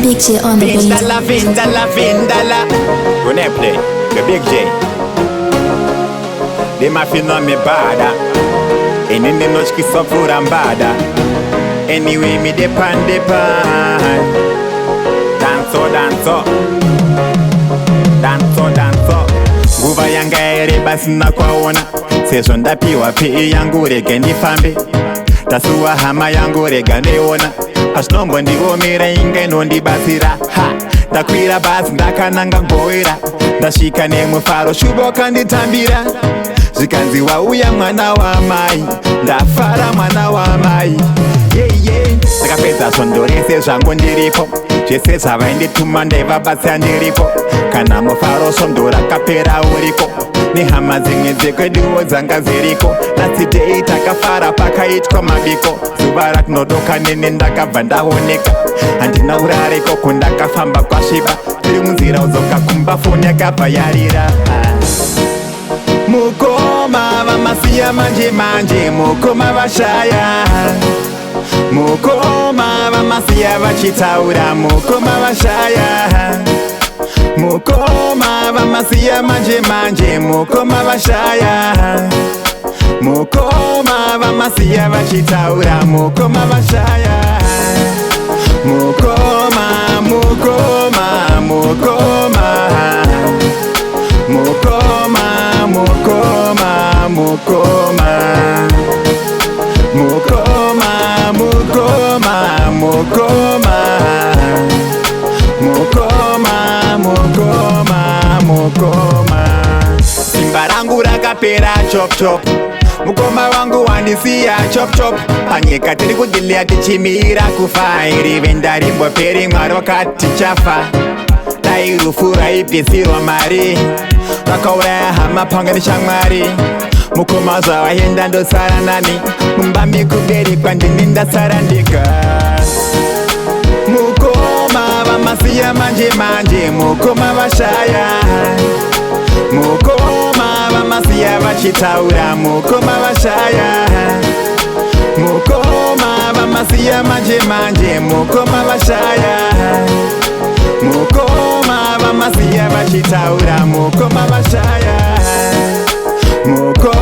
Big J on the beat. Vindala. When I play, the Big J. They ma fino me bada. And in the noche ki sofura mbada. Anyway, me depan. Danso. Nguva yanga ere basi na kwaona. Sesho ndapiwa pii yangu rege ndifambe. Tasuwa hama yangu rega neona. Ashnombo ndiwomira inga inondibasira ha. Ndakwira basi ndakananga ngoira. Ndashika nemufaro shuboka nditambira. Zvikanziwa uya mwana wa mai. Ndafara mwana wa mai. Yeah. Ndakapedza zvondorese zvangu ndiripo. Zvese zvavaindituma ndaivabasa ndiripo. Kana mufaro svondo rakapera uriko. Nehama dzimwe dzekweduwo dzanga dziriko. Last day takafara pakaitwa mabiko. Zuva ratinodoka nene ndakabva ndaoneka. Handina urareko kundakafamba kwasviba. Tiri munzira udzoka kumba foni yakabva yarira. Mukoma vamasiya manje mukoma vashaya. Mukoma vamasiya vachitaura mukoma vashaya. Mukoma vamasiya manje mukoma vashaya. Mukoma vamasiya vachitaura mukoma vashaya. Mukoma Simba rangu rakapera chop. Mukoma wangu wandisiya chop. Panyika tiri kudilia tichimira kufa. Iri venda rimboperi mwaro kati chafa. Dai rufu raipisirwa mari. Rakauraya hama pangani shamwari. Mukoma zvawahenda ndosara nani. Mumbami kuberi kwandini ndasara ndika. Mukoma vamasiya manje mukoma vashaya. Mukoma vamasiya vachitaura mukoma vashaya. Mukoma vamasiya manje mukoma vashaya. Mukoma vamasiya vachitaura mukoma vashaya. Mukoma